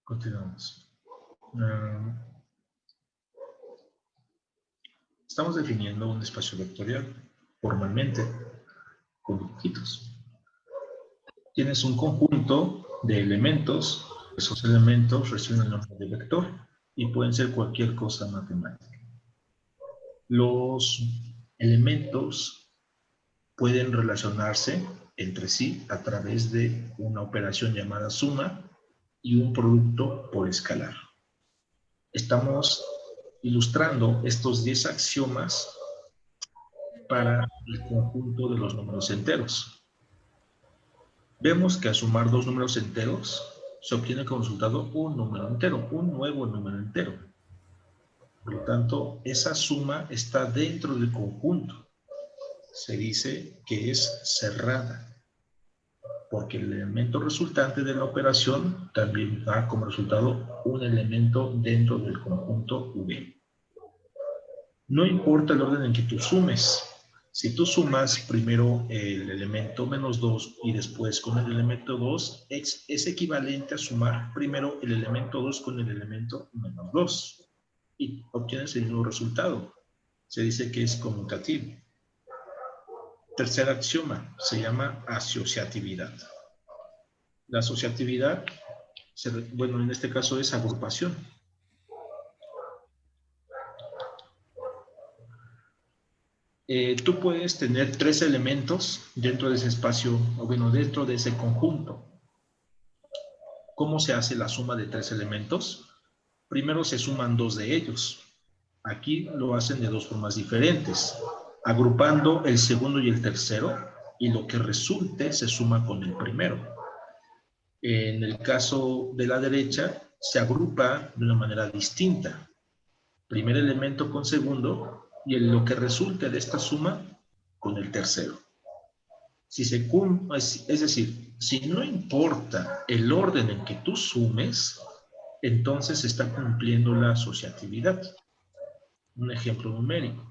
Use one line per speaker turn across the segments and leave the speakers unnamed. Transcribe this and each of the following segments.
Continuamos. Estamos definiendo un espacio vectorial formalmente con dibujitos. Tienes un conjunto de elementos. Esos elementos reciben el nombre de vector y pueden ser cualquier cosa matemática. Los elementos pueden relacionarse entre sí a través de una operación llamada suma y un producto por escalar. Estamos ilustrando estos 10 axiomas para el conjunto de los números enteros. Vemos que al sumar dos números enteros se obtiene como resultado un número entero, un nuevo número entero. Por lo tanto, esa suma está dentro del conjunto. Se dice que es cerrada, porque el elemento resultante de la operación también da como resultado un elemento dentro del conjunto V. No importa el orden en que tú sumes. Si tú sumas primero el elemento menos 2 y después con el elemento 2, es equivalente a sumar primero el elemento 2 con el elemento menos 2. Y obtienes el mismo resultado. Se dice que es conmutativo. Tercer axioma se llama asociatividad. La asociatividad, bueno, en este caso es agrupación. Tú puedes tener tres elementos dentro de ese espacio, o bueno, dentro de ese conjunto. ¿Cómo se hace la suma de tres elementos? Primero se suman dos de ellos. Aquí lo hacen de dos formas diferentes, agrupando el segundo y el tercero, y lo que resulte se suma con el primero. En el caso de la derecha, se agrupa de una manera distinta. Primer elemento con segundo, y lo que resulte de esta suma con el tercero. Es decir, si no importa el orden en que tú sumes, entonces se está cumpliendo la asociatividad. Un ejemplo numérico.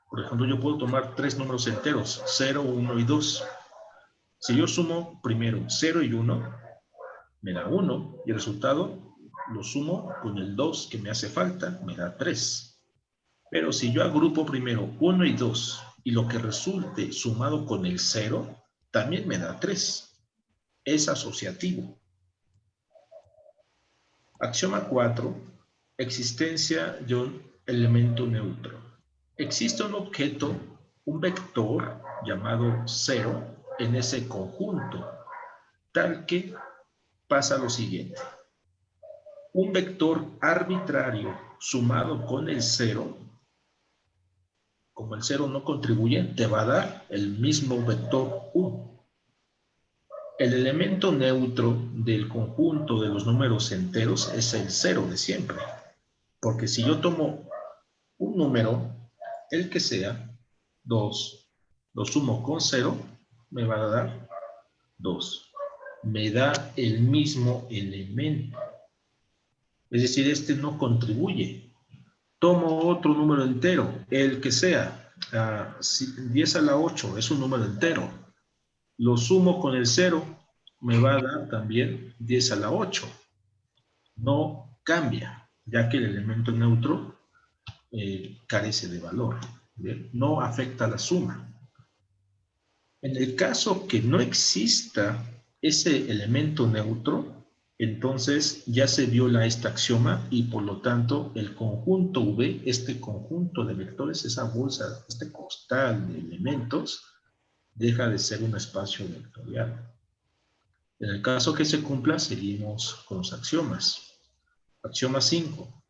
Por ejemplo, yo puedo tomar tres números enteros, 0, 1 y 2. Si yo sumo primero 0 y 1, me da 1, y el resultado lo sumo con el 2 que me hace falta, me da 3. Pero si yo agrupo primero 1 y 2 y lo que resulte sumado con el 0, también me da 3. Es asociativo. Axioma 4. Existencia de un elemento neutro. Existe un objeto, un vector llamado 0 en ese conjunto, tal que pasa lo siguiente. Un vector arbitrario sumado con el 0, como el 0 no contribuye, te va a dar el mismo vector 1. El elemento neutro del conjunto de los números enteros es el 0 de siempre. Porque si yo tomo un número, el que sea, 2, lo sumo con 0, me va a dar 2. Me da el mismo elemento. Es decir, este no contribuye. Tomo otro número entero, el que sea, 10 a la 8 es un número entero. Lo sumo con el 0, me va a dar también 10 a la 8. No cambia, ya que el elemento neutro carece de valor. ¿Bien? No afecta la suma. En el caso que no exista ese elemento neutro, entonces ya se viola este axioma y por lo tanto el conjunto V, este conjunto de vectores, esa bolsa, este costal de elementos, deja de ser un espacio vectorial. En el caso que se cumpla, seguimos con los axiomas. Axioma 5.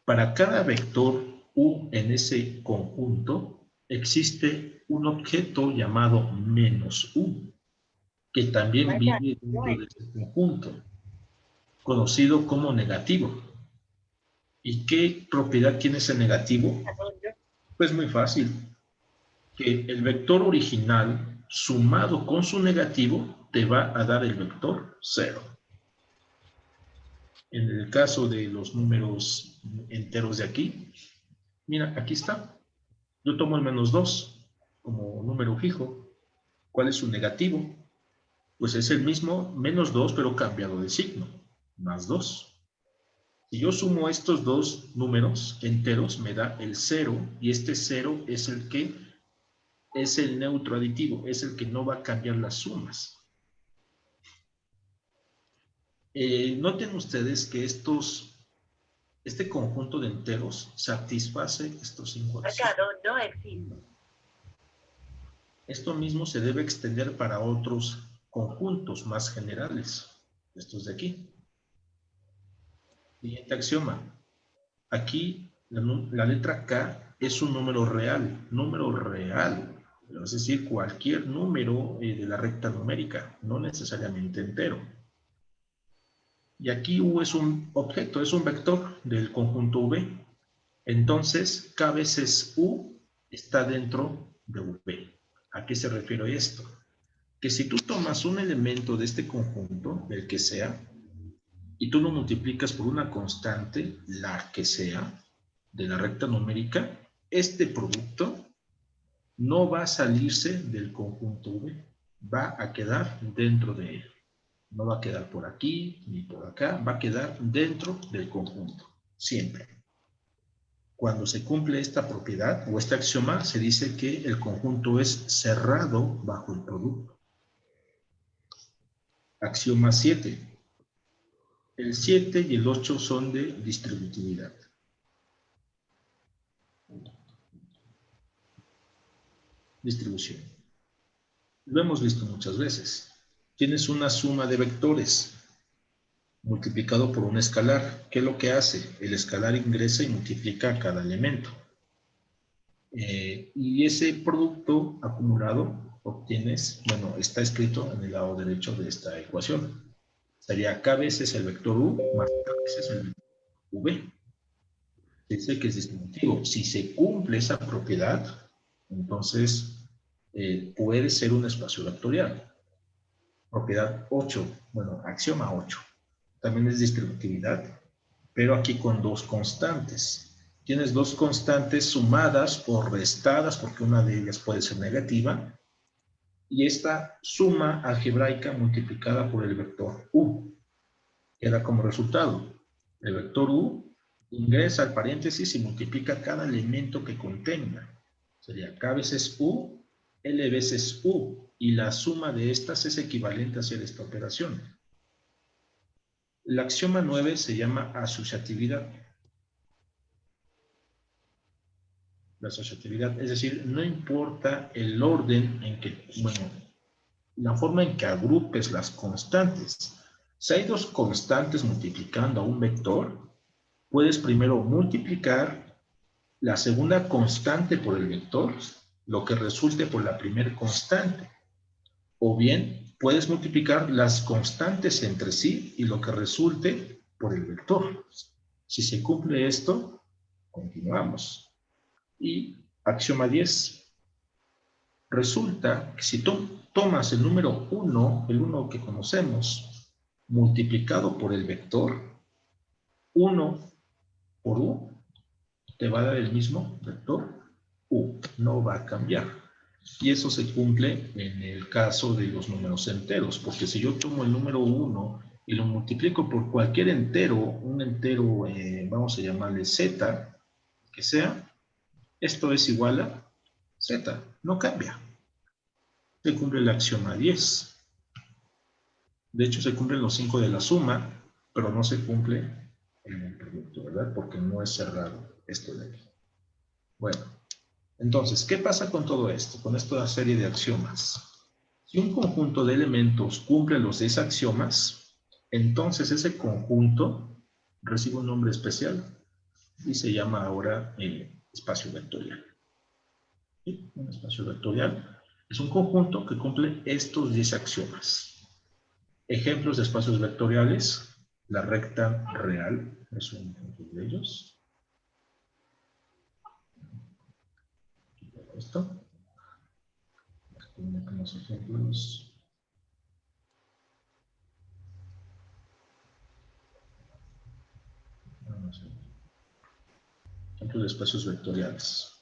Para cada vector U en ese conjunto, existe un objeto llamado menos U, que también vive dentro de ese conjunto, conocido como negativo. ¿Y qué propiedad tiene ese negativo? Pues muy fácil, que el vector original sumado con su negativo te va a dar el vector 0. En el caso de los números enteros de aquí, mira, aquí está. Yo tomo el menos 2 como número fijo. ¿Cuál es su negativo? Pues es el mismo menos 2, pero cambiado de signo. más 2. Si yo sumo estos dos números enteros, me da el 0, y este 0 es el que es el neutro aditivo, es el que no va a cambiar las sumas. Noten ustedes que este conjunto de enteros satisface estos 5 axiomas.
No existe.
Esto mismo se debe extender para otros conjuntos más generales, estos de aquí. Siguiente axioma. Aquí la letra K es un número real, es decir, cualquier número de la recta numérica, no necesariamente entero. Y aquí U es un objeto, es un vector del conjunto V. Entonces, K veces U está dentro de V. ¿A qué se refiere esto? Que si tú tomas un elemento de este conjunto, el que sea, y tú lo multiplicas por una constante, la que sea, de la recta numérica, este producto no va a salirse del conjunto V, va a quedar dentro de él. No va a quedar por aquí ni por acá, va a quedar dentro del conjunto, siempre. Cuando se cumple esta propiedad o este axioma, se dice que el conjunto es cerrado bajo el producto. Axioma 7. El 7 y el 8 son de distributividad. Distribución. Lo hemos visto muchas veces. Tienes una suma de vectores multiplicado por un escalar. ¿Qué es lo que hace? El escalar ingresa y multiplica a cada elemento. Y ese producto acumulado obtienes, bueno, está escrito en el lado derecho de esta ecuación. Sería K veces el vector U más K veces el vector V. Dice que es distributivo. Si se cumple esa propiedad, entonces puede ser un espacio vectorial. Propiedad 8, bueno, axioma 8. También es distributividad, pero aquí con dos constantes. Tienes dos constantes sumadas o restadas, porque una de ellas puede ser negativa, y esta suma algebraica multiplicada por el vector U queda como resultado. El vector U ingresa al paréntesis y multiplica cada elemento que contenga. Sería K veces U, L veces U, y la suma de estas es equivalente a hacer esta operación. El axioma 9 se llama asociatividad. La asociatividad, es decir, no importa el orden en que, bueno, la forma en que agrupes las constantes. Si hay dos constantes multiplicando a un vector, puedes primero multiplicar la segunda constante por el vector, lo que resulte por la primera constante. O bien, puedes multiplicar las constantes entre sí y lo que resulte por el vector. Si se cumple esto, continuamos. Y axioma 10. Resulta que si tú tomas el número 1, el 1 que conocemos, multiplicado por el vector, 1 por U, te va a dar el mismo vector U, no va a cambiar. Y eso se cumple en el caso de los números enteros, porque si yo tomo el número 1 y lo multiplico por cualquier entero, un entero, vamos a llamarle Z, que sea, esto es igual a Z, no cambia. Se cumple el axioma 10. De hecho, se cumplen los 5 de la suma, pero no se cumple en el producto, ¿verdad? Porque no es cerrado esto de aquí. Bueno, entonces, ¿qué pasa con todo esto? Con esta serie de axiomas. Si un conjunto de elementos cumple los 10 axiomas, entonces ese conjunto recibe un nombre especial y se llama ahora espacio vectorial. ¿Sí? Un espacio vectorial es un conjunto que cumple estos 10 axiomas. Ejemplos de espacios vectoriales, la recta real es un ejemplo de ellos. Esto. Tenemos ejemplos. Vamos a ver. Ejemplos de espacios vectoriales.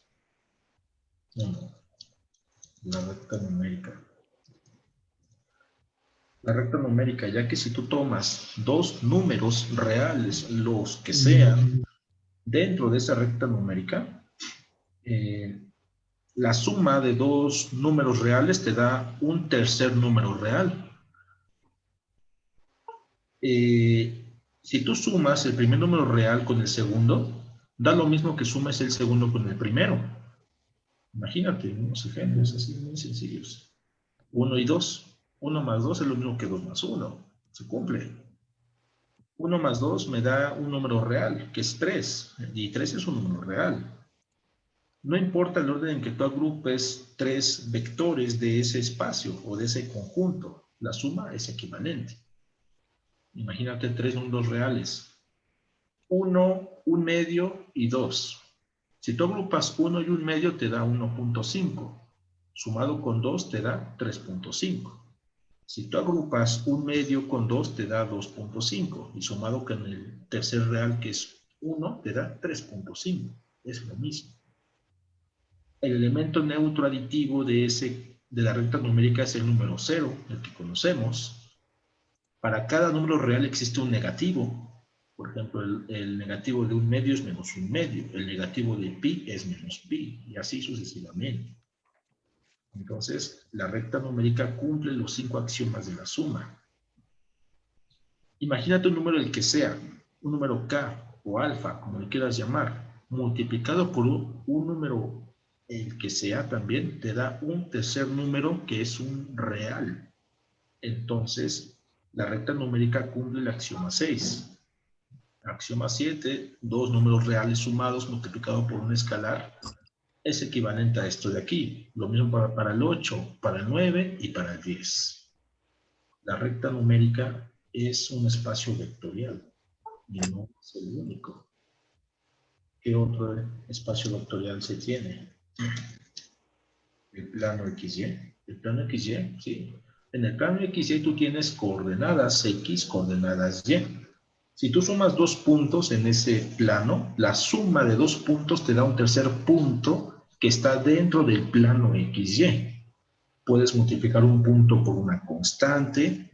1. La recta numérica. La recta numérica, ya que si tú tomas dos números reales, los que sean, dentro de esa recta numérica, la suma de dos números reales te da un tercer número real. Si tú sumas el primer número real con el segundo, da lo mismo que sumes el segundo con el primero. Imagínate, unos ejemplos así muy sencillos. 1 y 2. 1 más 2 es lo mismo que 2 más 1. Se cumple. 1 más 2 me da un número real, que es 3. Y 3 es un número real. No importa el orden en que tú agrupes tres vectores de ese espacio o de ese conjunto, la suma es equivalente. Imagínate tres números reales. 1, 1 medio y 2. Si tú agrupas 1 y 1 medio te da 1.5. Sumado con 2 te da 3.5. Si tú agrupas 1 medio con 2 te da 2.5. Y sumado con el tercer real que es 1 te da 3.5. Es lo mismo. El elemento neutro aditivo de la recta numérica es el número 0, el que conocemos. Para cada número real existe un negativo. Por ejemplo, el negativo de 1 medio es menos 1 medio. El negativo de pi es menos pi. Y así sucesivamente. Entonces, la recta numérica cumple los 5 axiomas de la suma. Imagínate un número el que sea, un número k o alfa, como le quieras llamar, multiplicado por un número el que sea también, te da un tercer número que es un real. Entonces, la recta numérica cumple el axioma 6. Axioma 7, dos números reales sumados multiplicado por un escalar, es equivalente a esto de aquí. Lo mismo para el 8, para el 9 y para el 10. La recta numérica es un espacio vectorial y no es el único. ¿Qué otro espacio vectorial se tiene? El plano XY. El plano XY, sí. En el plano XY tú tienes coordenadas X, coordenadas Y. Si tú sumas dos puntos en ese plano, la suma de dos puntos te da un tercer punto que está dentro del plano XY. Puedes multiplicar un punto por una constante.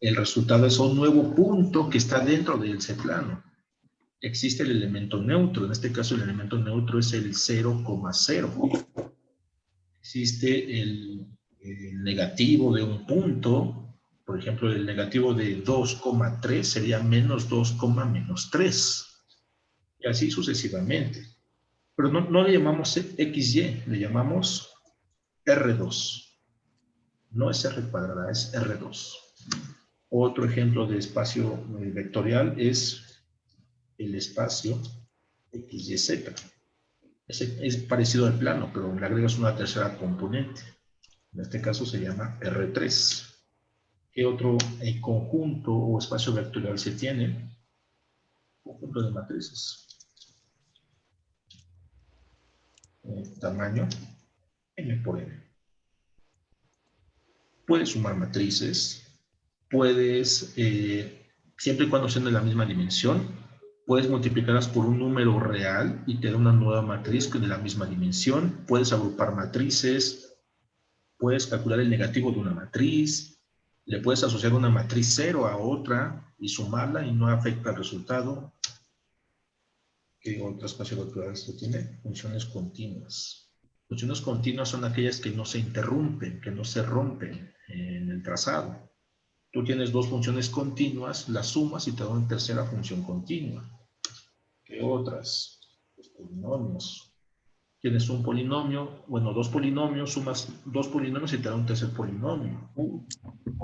El resultado es un nuevo punto que está dentro de ese plano. Existe el elemento neutro. En este caso el elemento neutro es el 0,0. Existe el negativo de un punto. Por ejemplo, el negativo de 2,3 sería menos 2, menos 3. Y así sucesivamente. Pero no le llamamos XY, le llamamos R2. No es R cuadrada, es R2. Otro ejemplo de espacio vectorial es el espacio XYZ. Es parecido al plano, pero le agregas una tercera componente. En este caso se llama R3. ¿Qué otro conjunto o espacio vectorial se tiene? Conjunto de matrices. Tamaño n por n. Puedes sumar matrices, puedes, siempre y cuando sean de la misma dimensión, puedes multiplicarlas por un número real y te da una nueva matriz de la misma dimensión. Puedes agrupar matrices, puedes calcular el negativo de una matriz, le puedes asociar una matriz 0 a otra y sumarla y no afecta al resultado. ¿Qué otro espacio vectorial se tiene? Funciones continuas. Funciones continuas son aquellas que no se interrumpen, que no se rompen en el trazado. Tú tienes dos funciones continuas, las sumas y te da una tercera función continua. ¿Qué otras? Los polinomios. Tienes un polinomio, bueno, dos polinomios, sumas dos polinomios y te da un tercer polinomio.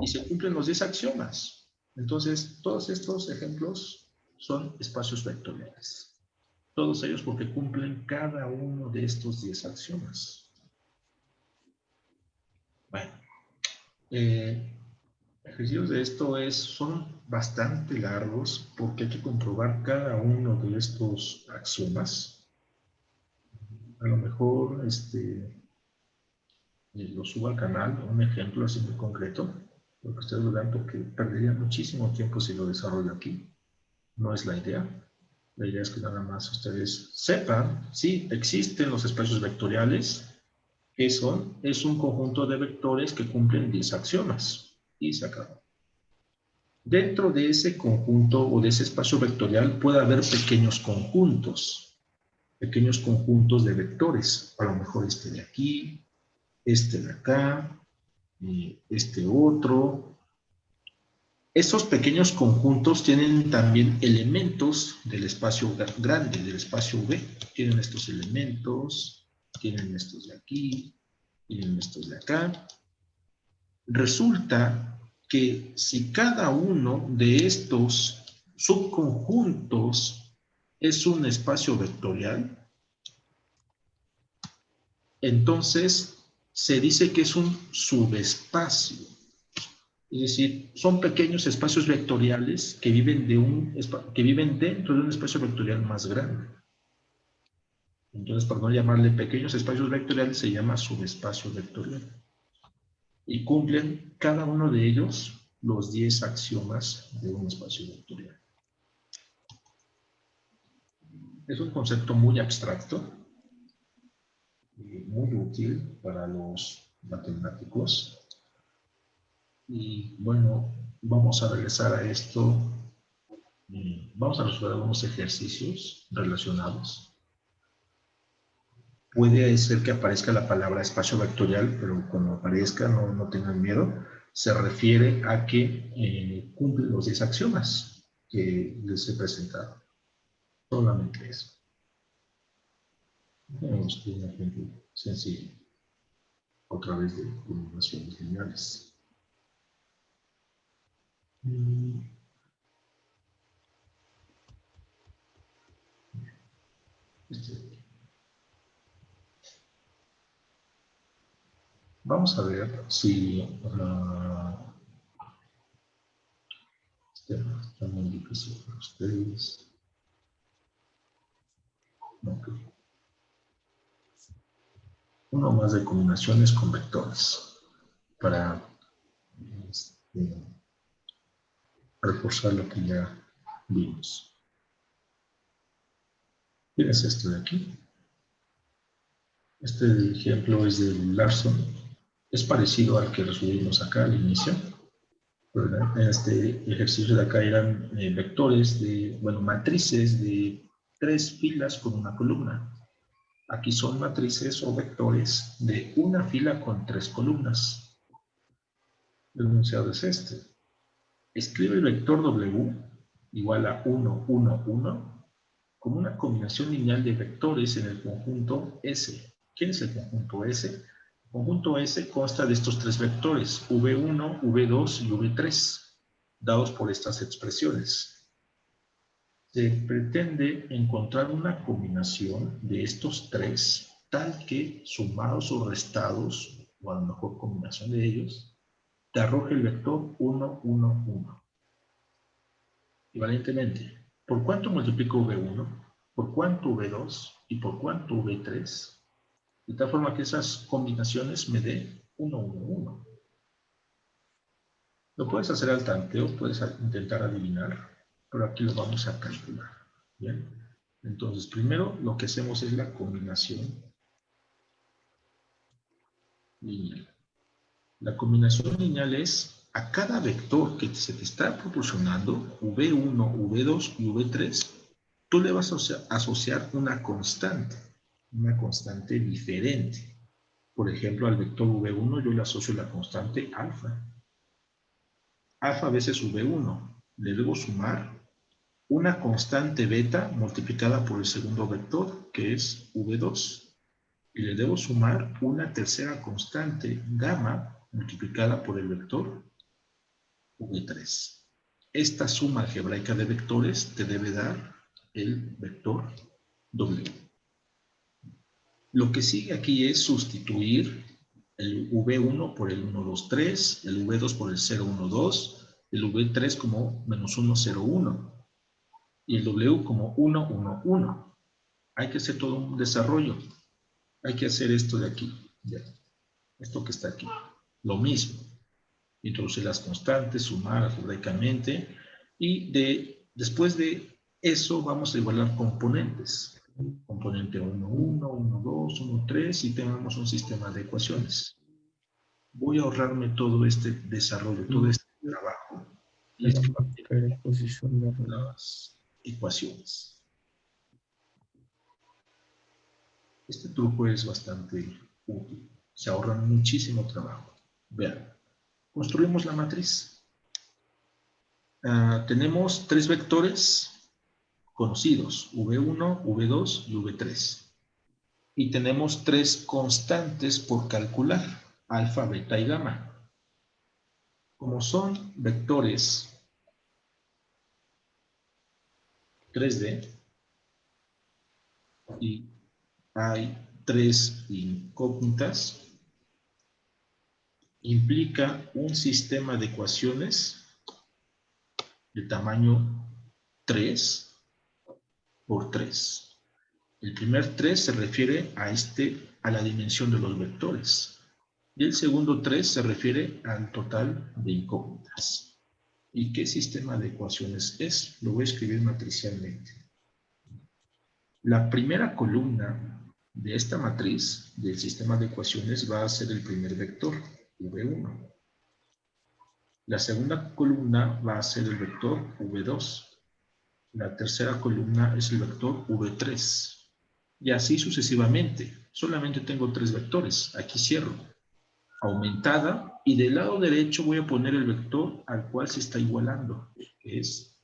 Y se cumplen los 10 axiomas. Entonces, todos estos ejemplos son espacios vectoriales. Todos ellos porque cumplen cada uno de estos 10 axiomas. Bueno, ejercicios de esto son bastante largos porque hay que comprobar cada uno de estos axiomas. A lo mejor lo subo al canal, un ejemplo así muy concreto, porque ustedes lo vean porque perdería muchísimo tiempo si lo desarrollo aquí. No es la idea. La idea es que nada más ustedes sepan, sí, existen los espacios vectoriales. ¿Qué son? Es un conjunto de vectores que cumplen 10 axiomas. Y se acabó. Dentro de ese conjunto o de ese espacio vectorial puede haber pequeños conjuntos de vectores. A lo mejor este de aquí, este de acá, este otro. Estos pequeños conjuntos tienen también elementos del espacio grande, del espacio V. Tienen estos elementos, tienen estos de aquí, tienen estos de acá. Resulta que si cada uno de estos subconjuntos es un espacio vectorial, entonces se dice que es un subespacio. Es decir, son pequeños espacios vectoriales que viven dentro de un espacio vectorial más grande. Entonces, por no llamarle pequeños espacios vectoriales, se llama subespacio vectorial. Y cumplen cada uno de ellos los 10 axiomas de un espacio vectorial. Es un concepto muy abstracto y muy útil para los matemáticos. Y bueno, vamos a regresar a esto. Vamos a resolver algunos ejercicios relacionados. Puede ser que aparezca la palabra espacio vectorial, pero cuando aparezca no tengan miedo. Se refiere a que cumple los 10 axiomas que les he presentado. Solamente eso. Tenemos un ejemplo sencillo. Otra vez de combinaciones lineales. Vamos a ver si está muy difícil para ustedes. Okay. Uno más de combinaciones con vectores para reforzar lo que ya vimos. ¿Quién es este de aquí? Este ejemplo es de Larson. Es parecido al que resolvimos acá al inicio. ¿Verdad? En este ejercicio de acá eran vectores matrices de 3 filas con una columna. Aquí son matrices o vectores de una fila con 3 columnas. El enunciado es este. Escribe el vector W igual a 1, 1, 1 como una combinación lineal de vectores en el conjunto S. ¿Quién es el conjunto S? El conjunto S consta de estos 3 vectores, V1, V2 y V3, dados por estas expresiones. Se pretende encontrar una combinación de estos 3, tal que sumados o restados, o a lo mejor combinación de ellos, te arroje el vector 1, 1, 1. Equivalentemente, ¿por cuánto multiplico V1? ¿Por cuánto V2? ¿Y por cuánto V3? De tal forma que esas combinaciones me den 1, 1, 1. Lo puedes hacer al tanteo, puedes intentar adivinar, pero aquí lo vamos a calcular. ¿Bien? Entonces, primero lo que hacemos es la combinación lineal. La combinación lineal es a cada vector que se te está proporcionando, V1, V2 y V3, tú le vas a asociar una constante diferente. Por ejemplo, al vector V1 yo le asocio la constante alfa. Alfa veces V1. Le debo sumar una constante beta multiplicada por el segundo vector, que es V2. Y le debo sumar una tercera constante gamma multiplicada por el vector V3. Esta suma algebraica de vectores te debe dar el vector W. Lo que sigue aquí es sustituir el V1 por el 1, 2, 3, el V2 por el 0, 1, 2, el V3 como menos 1, 0, 1 y el W como 1, 1, 1. Hay que hacer todo un desarrollo. Hay que hacer esto de aquí, ya. Esto que está aquí. Lo mismo. Introducir las constantes, sumar algebraicamente y después de eso vamos a igualar componentes. Componente 1, 1, 1, 2, 1, 3 y tenemos un sistema de ecuaciones. Voy a ahorrarme todo este desarrollo, todo este trabajo. y escribir las ecuaciones. Este truco es bastante útil. Se ahorran muchísimo trabajo. Vean, construimos la matriz. Tenemos tres vectores conocidos, V1, V2 y V3. Y tenemos tres constantes por calcular, alfa, beta y gamma. Como son vectores 3D y hay tres incógnitas, implica un sistema de ecuaciones de tamaño 3 por 3. El primer 3 se refiere a la dimensión de los vectores. Y el segundo 3 se refiere al total de incógnitas. ¿Y qué sistema de ecuaciones es? Lo voy a escribir matricialmente. La primera columna de esta matriz del sistema de ecuaciones va a ser el primer vector, V1. La segunda columna va a ser el vector V2. La tercera columna es el vector V3. Y así sucesivamente. Solamente tengo tres vectores. Aquí cierro. Aumentada. Y del lado derecho voy a poner el vector al cual se está igualando, que es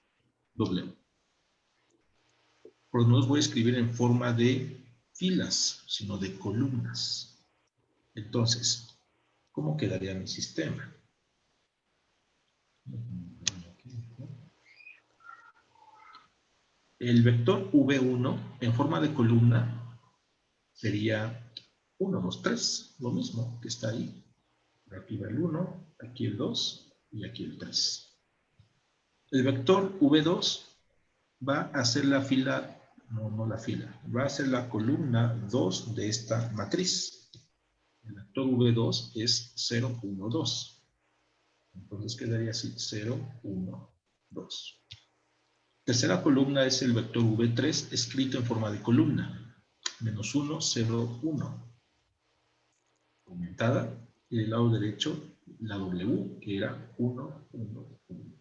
W. Pero no los voy a escribir en forma de filas, sino de columnas. Entonces, ¿cómo quedaría mi sistema? El vector V1 en forma de columna sería 1, 2, 3, lo mismo que está ahí. Aquí va el 1, aquí el 2 y aquí el 3. El vector V2 va a ser la fila, no la fila, va a ser la columna 2 de esta matriz. El vector V2 es 0, 1, 2. Entonces quedaría así, 0, 1, 2. Tercera columna es el vector V3 escrito en forma de columna. Menos 1, 0, 1. Aumentada. Y del lado derecho, la W, que era 1, 1, 1.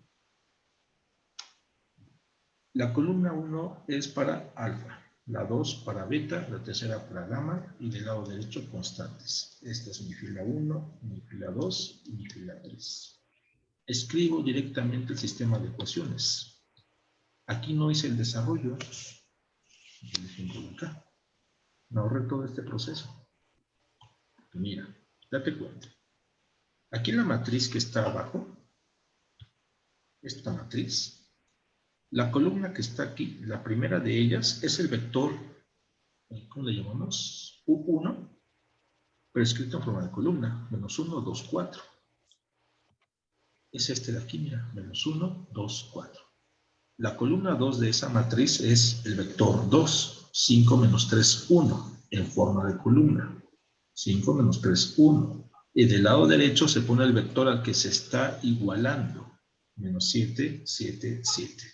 La columna 1 es para alfa, la 2 para beta, la tercera para gamma y del lado derecho constantes. Esta es mi fila 1, mi fila 2 y mi fila 3. Escribo directamente el sistema de ecuaciones. Aquí no hice el desarrollo del ejemplo de acá. Me ahorré todo este proceso. Mira, date cuenta. Aquí en la matriz que está abajo, esta matriz, la columna que está aquí, la primera de ellas, es el vector, ¿cómo le llamamos? U1, pero escrito en forma de columna. Menos 1, 2, 4. Es este de aquí, mira. Menos 1, 2, 4. La columna 2 de esa matriz es el vector 2. 5 menos 3, 1. En forma de columna. 5 menos 3, 1. Y del lado derecho se pone el vector al que se está igualando. Menos 7, 7, 7.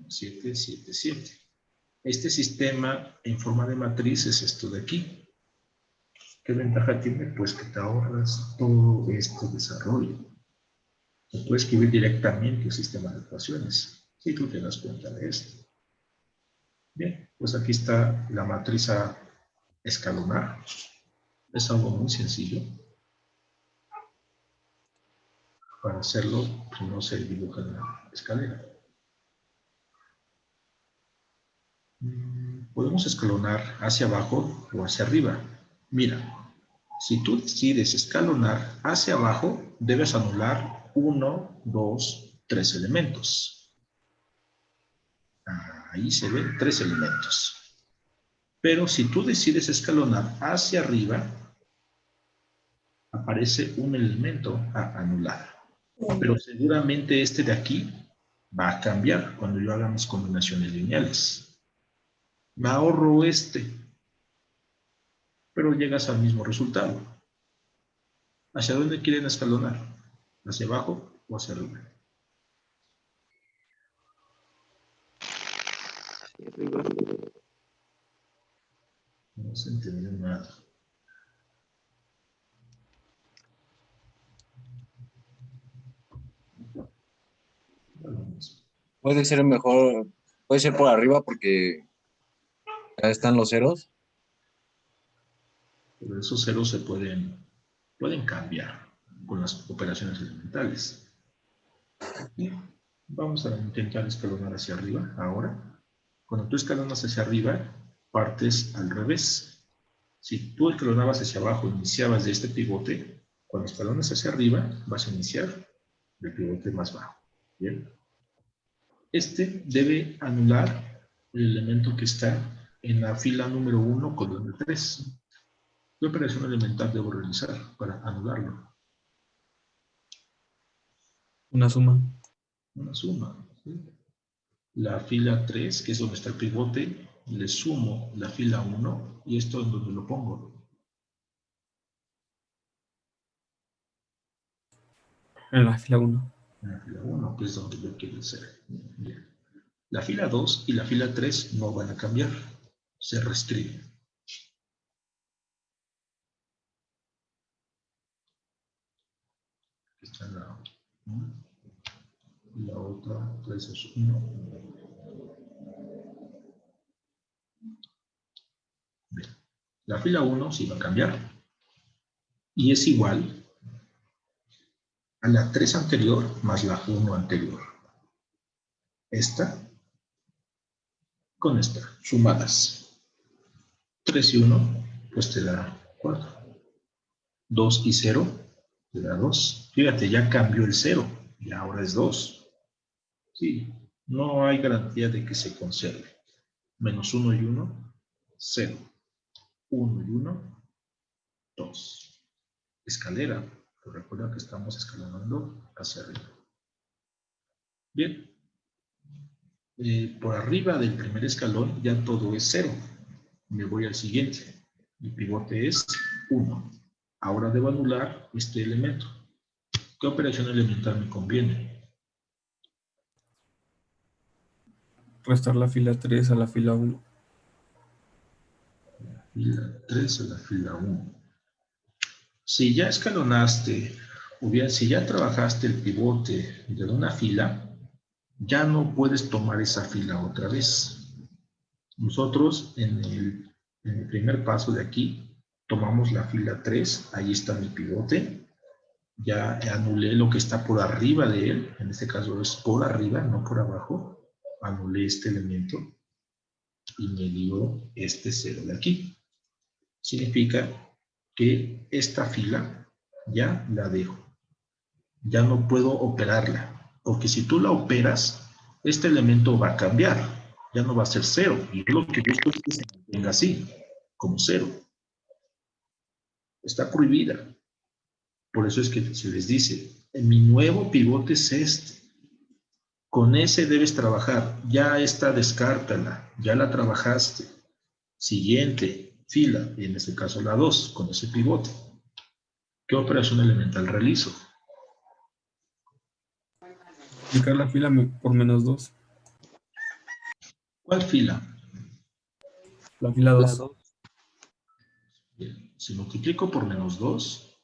7, 7, 7. Este sistema en forma de matriz es esto de aquí. ¿Qué ventaja tiene? Pues que te ahorras todo este desarrollo. Se puede escribir directamente el sistema de ecuaciones, si tú te das cuenta de esto. Bien, pues aquí está la matriz a escalonar. Es algo muy sencillo. Para hacerlo, primero se dibuja la escalera. Podemos escalonar hacia abajo o hacia arriba. Mira, si tú decides escalonar hacia abajo, debes anular 1, 2, 3 elementos. Ahí se ven 3 elementos. Pero si tú decides escalonar hacia arriba, aparece un elemento a anular. Pero seguramente este de aquí va a cambiar cuando yo haga mis combinaciones lineales. Me ahorro este, pero llegas al mismo resultado. ¿Hacia dónde quieren escalonar? ¿Hacia abajo o hacia arriba?
Arriba.
No se entendió nada.
Puede ser mejor, puede ser por arriba porque ya están los ceros.
Pero esos ceros se pueden cambiar con las operaciones elementales. Y vamos a intentar escalonar hacia arriba ahora. Cuando tú escalonas hacia arriba, partes al revés. Si tú escalonabas hacia abajo, iniciabas de este pivote, cuando escalonas hacia arriba, vas a iniciar del pivote más bajo. ¿Bien? Este debe anular el elemento que está en la fila número 1, columna 3. ¿Qué operación elemental debo realizar para anularlo?
Una suma.
Una suma. ¿Sí? La fila 3, que es donde está el pivote, le sumo la fila 1 y esto es donde lo pongo.
En la fila 1.
En la fila 1, que es donde yo quiero ser. Bien. La fila 2 y la fila 3 no van a cambiar, se restringen. Esta es la 1 y la otra 3 es 1. Bien. La fila 1 sí va a cambiar y es igual a la 3 anterior más la 1 anterior. Esta con esta, sumadas. 3 y 1, pues te da 4. 2 y 0, te da 2. Fíjate, ya cambió el 0 y ahora es 2. Sí, no hay garantía de que se conserve. Menos 1 y 1, 0. 1 y 1, 2. Escalera, pero recuerda que estamos escalando hacia arriba. Bien, por arriba del primer escalón ya todo es 0. Me voy al siguiente. Mi pivote es 1. Ahora debo anular este elemento. ¿Qué operación elemental me conviene?
Restar la fila 3 a la fila 1.
Fila 3 a la fila 1. Si ya escalonaste, o bien si ya trabajaste el pivote de una fila, ya no puedes tomar esa fila otra vez. Nosotros en el primer paso de aquí, tomamos la fila 3, ahí está mi pivote, ya anulé lo que está por arriba de él, en este caso es por arriba, no por abajo, anulé este elemento y me dio este 0 de aquí. Significa que esta fila ya la dejo, ya no puedo operarla, porque si tú la operas, este elemento va a cambiar, ya no va a ser 0, y yo lo que busco es que se mantenga así, como 0. Está prohibida. Por eso es que se les dice, mi nuevo pivote es este. Con ese debes trabajar. Ya esta descártala, ya la trabajaste. Siguiente fila, y en este caso la 2, con ese pivote. ¿Qué operación elemental realizo?
Multiplicar la fila por menos 2.
¿Cuál fila?
La fila 2.
Bien, si multiplico por menos 2,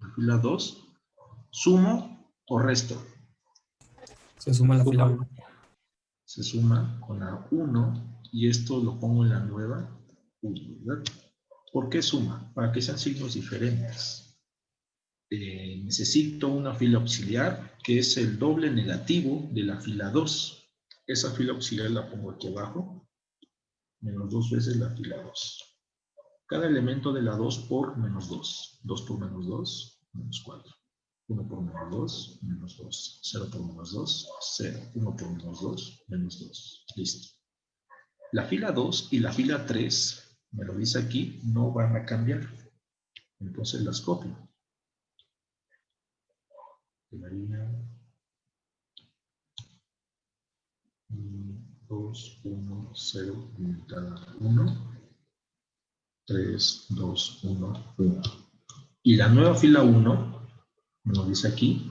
la fila 2, ¿sumo o resto?
Se suma la fila 1.
Se suma con la 1 y esto lo pongo en la nueva 1, ¿verdad? ¿Por qué suma? Para que sean signos diferentes. Necesito una fila auxiliar que es el doble negativo de la fila 2. Esa fila auxiliar la pongo aquí abajo, menos 2 veces la fila 2. Cada elemento de la 2 por menos 2. 2 por menos 2, menos 4. 1 por menos 2, menos 2. 0 por menos 2, 0. 1 por menos 2, menos 2. Listo. La fila 2 y la fila 3, me lo dice aquí, no van a cambiar. Entonces las copio. Quedaría 2, 1, 0, limitada 1, 3, 2, 1, 1. Y la nueva fila 1, me lo dice aquí,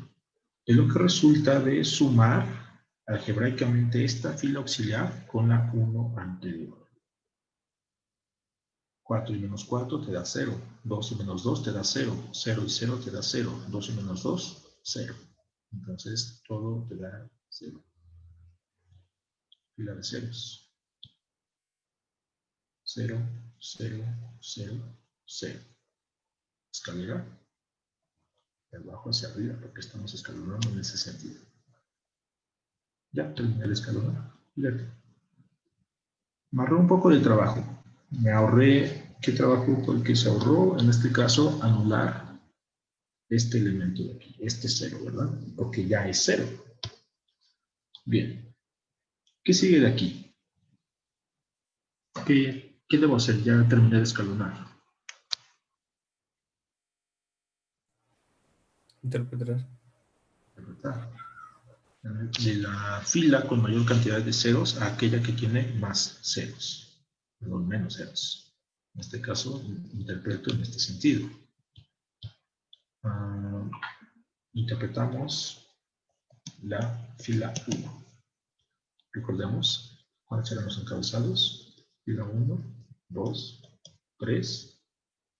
es lo que resulta de sumar algebraicamente esta fila auxiliar con la 1 anterior. 4 y menos 4 te da 0. 2 y menos 2 te da 0. 0 y 0 te da 0. 2 y menos 2, 0. Entonces todo te da 0. fila de ceros. 0, 0, 0, 0. Escalera de abajo hacia arriba, porque estamos escalonando en ese sentido. Ya terminé el escalón. Fíjate. Me ahorré un poco de trabajo. Me ahorré, ¿qué trabajo fue el que se ahorró? En este caso, anular este elemento de aquí, este 0, ¿verdad? Porque ya es 0. Bien. ¿Qué sigue de aquí? ¿Qué debo hacer? Ya terminé de escalonar.
Interpretar.
De la fila con mayor cantidad de ceros a aquella que tiene más ceros, perdón, menos ceros. En este caso, interpreto en este sentido. Interpretamos la fila 1. Recordemos cuáles eran los encabezados. Fila 1, 2, 3,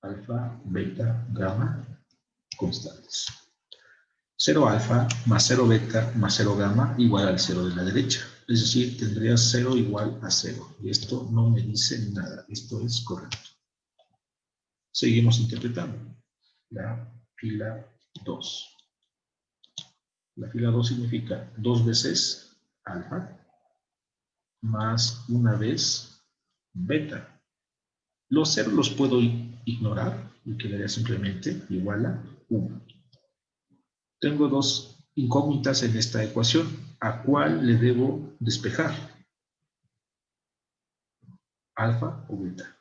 alfa, beta, gamma, constantes. 0 alfa más 0 beta más 0 gamma igual al 0 de la derecha. Es decir, tendría 0 igual a 0. Y esto no me dice nada. Esto es correcto. Seguimos interpretando. La fila 2. La fila 2 significa 2 veces alfa más una vez beta. Los ceros los puedo ignorar y quedaría simplemente igual a 1. Tengo dos incógnitas en esta ecuación. ¿A cuál le debo despejar? ¿Alfa o beta?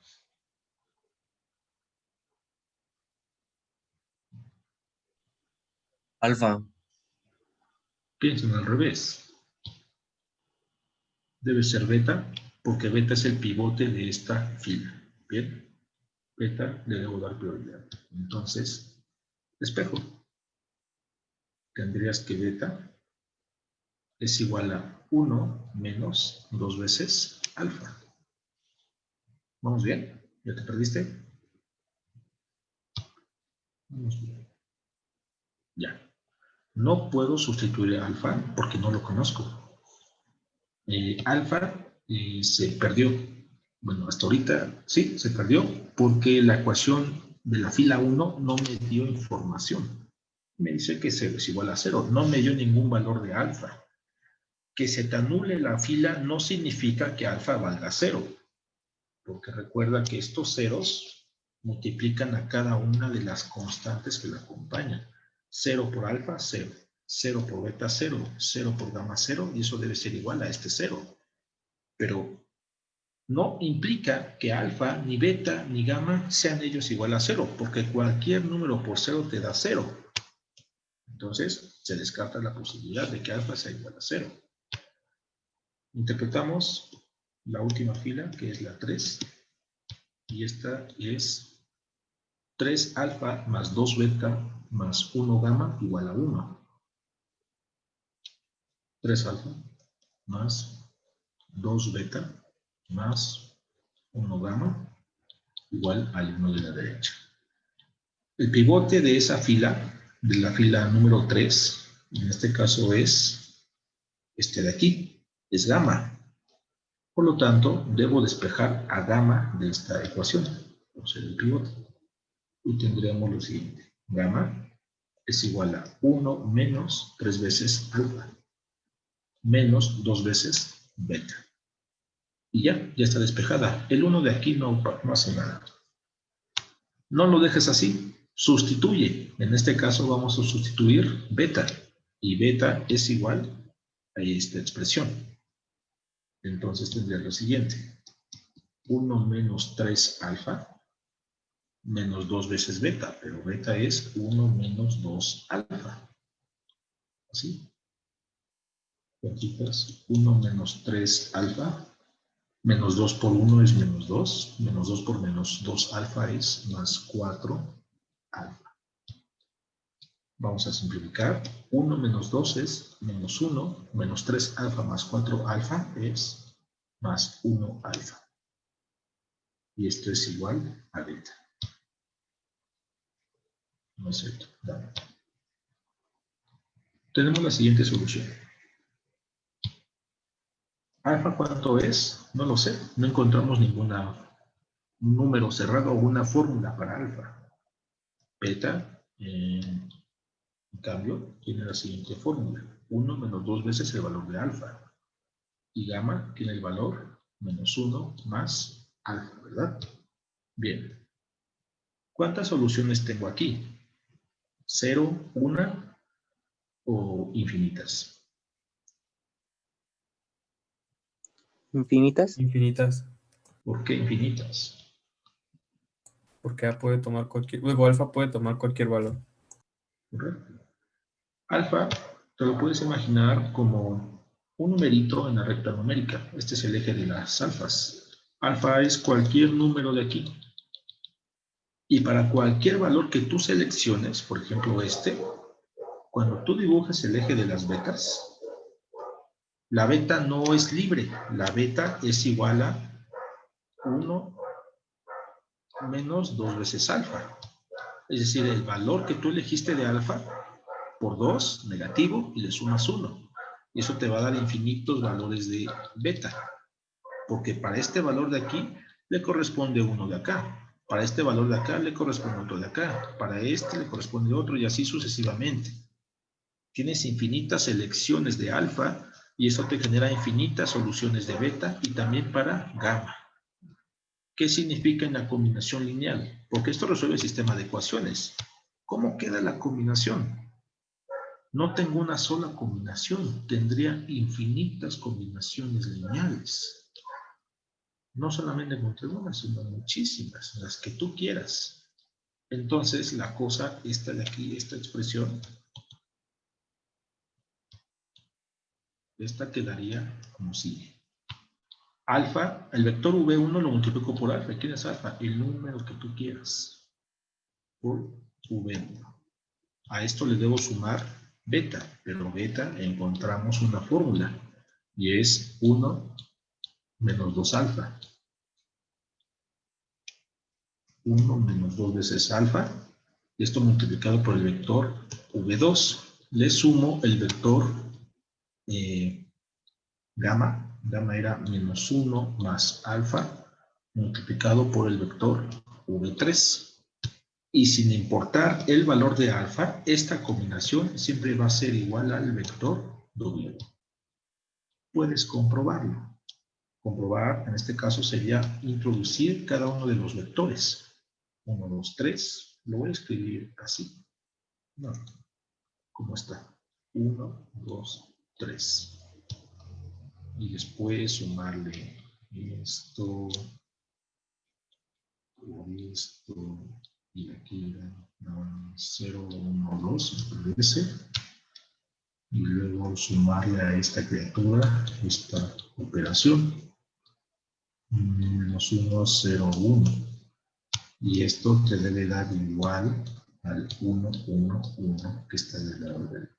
Alfa.
Piensen al revés. Debe ser beta, porque beta es el pivote de esta fila. Bien, beta le debo dar prioridad. Entonces, despejo. Tendrías que beta es igual a 1 menos 2 veces alfa. ¿Vamos bien? ¿Ya te perdiste? Vamos bien. Ya. No puedo sustituir a alfa porque no lo conozco. Alfa se perdió. Bueno, hasta ahorita sí, se perdió porque la ecuación de la fila 1 no me dio información. Me dice que 0 es igual a 0. No me dio ningún valor de alfa. Que se te anule la fila no significa que alfa valga 0. Porque recuerda que estos ceros multiplican a cada una de las constantes que la acompañan. 0 por alfa, 0. 0 por beta, 0. 0 por gamma, 0. Y eso debe ser igual a este 0. Pero no implica que alfa, ni beta, ni gamma sean ellos igual a 0. Porque cualquier número por 0 te da 0. Entonces, se descarta la posibilidad de que alfa sea igual a 0. Interpretamos la última fila, que es la 3. Y esta es 3 alfa más 2 beta más 1 gamma igual a 1. 3 alfa más 2 beta más 1 gamma igual al 1 de la derecha. El pivote de esa fila, de la fila número 3, en este caso es este de aquí, es gamma. Por lo tanto, debo despejar a gamma de esta ecuación, o sea, el pivote. Y tendremos lo siguiente. Gamma es igual a 1 menos 3 veces alfa, menos 2 veces beta. Y ya está despejada. El 1 de aquí no hace nada. No lo dejes así. Sustituye. En este caso vamos a sustituir beta. Y beta es igual a esta expresión. Entonces tendría lo siguiente. 1 menos 3 alfa menos 2 veces beta. Pero beta es 1 menos 2 alfa. ¿Así? Cuantitas, 1 menos 3 alfa, menos 2 por 1 es menos 2, menos 2 por menos 2 alfa es más 4 alfa. Vamos a simplificar, 1 menos 2 es menos 1, menos 3 alfa más 4 alfa es más 1 alfa. Y esto es igual a beta. ¿No es cierto? Dale. Tenemos la siguiente solución. ¿Alfa cuánto es? No lo sé. No encontramos un número cerrado o una fórmula para alfa. Beta, en cambio, tiene la siguiente fórmula. 1 menos 2 veces el valor de alfa. Y gamma tiene el valor menos 1 más alfa, ¿verdad? Bien. ¿Cuántas soluciones tengo aquí? ¿0, 1 o infinitas?
¿Infinitas?
Infinitas.
¿Por qué infinitas?
Porque A puede tomar cualquier, luego alfa puede tomar cualquier valor.
¿Correcto? Alfa, te lo puedes imaginar como un numerito en la recta numérica. Este es el eje de las alfas. Alfa es cualquier número de aquí. Y para cualquier valor que tú selecciones, por ejemplo este, cuando tú dibujes el eje de las betas, la beta no es libre. La beta es igual a 1 menos 2 veces alfa. Es decir, el valor que tú elegiste de alfa por 2, negativo, y le sumas 1. Y eso te va a dar infinitos valores de beta. Porque para este valor de aquí le corresponde uno de acá. Para este valor de acá le corresponde otro de acá. Para este le corresponde otro y así sucesivamente. Tienes infinitas selecciones de alfa y eso te genera infinitas soluciones de beta y también para gamma. ¿Qué significa en la combinación lineal? Porque esto resuelve el sistema de ecuaciones. ¿Cómo queda la combinación? No tengo una sola combinación, tendría infinitas combinaciones lineales. No solamente encontré una, sino muchísimas, las que tú quieras. Entonces, la cosa, esta de aquí, esta expresión, esta quedaría como sigue. Alfa, el vector V1 lo multiplico por alfa. ¿Quién es alfa? El número que tú quieras. Por V1. A esto le debo sumar beta, pero beta encontramos una fórmula y es 1 menos 2 alfa. 1 menos 2 veces alfa. Esto multiplicado por el vector V2. Le sumo el vector gamma. Gamma era menos 1 más alfa multiplicado por el vector V3. Y sin importar el valor de alfa, esta combinación siempre va a ser igual al vector W. Puedes comprobarlo. Comprobar, en este caso, sería introducir cada uno de los vectores. 1, 2, 3. Lo voy a escribir así. No, ¿cómo está? 1, 2, 3. Y después sumarle esto, y aquí era 0, 1, 2, me parece. Y luego sumarle a esta criatura esta operación. Menos 1, 0, 1. Y esto te debe dar igual al 1, 1, 1 que está del lado derecho.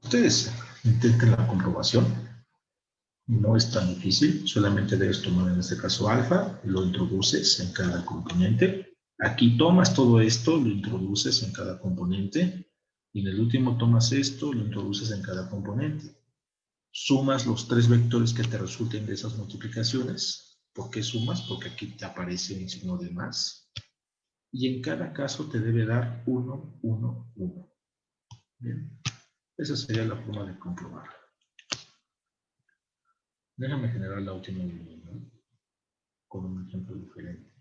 Ustedes intenten la comprobación. No es tan difícil, solamente debes tomar en este caso alfa, lo introduces en cada componente. Aquí tomas todo esto, lo introduces en cada componente. Y en el último tomas esto, lo introduces en cada componente. Sumas los 3 vectores que te resulten de esas multiplicaciones. ¿Por qué sumas? Porque aquí te aparece un signo de más. Y en cada caso te debe dar 1, 1, 1. Bien. Esa sería la forma de comprobar. Déjame generar la última línea, ¿no? Con un ejemplo diferente.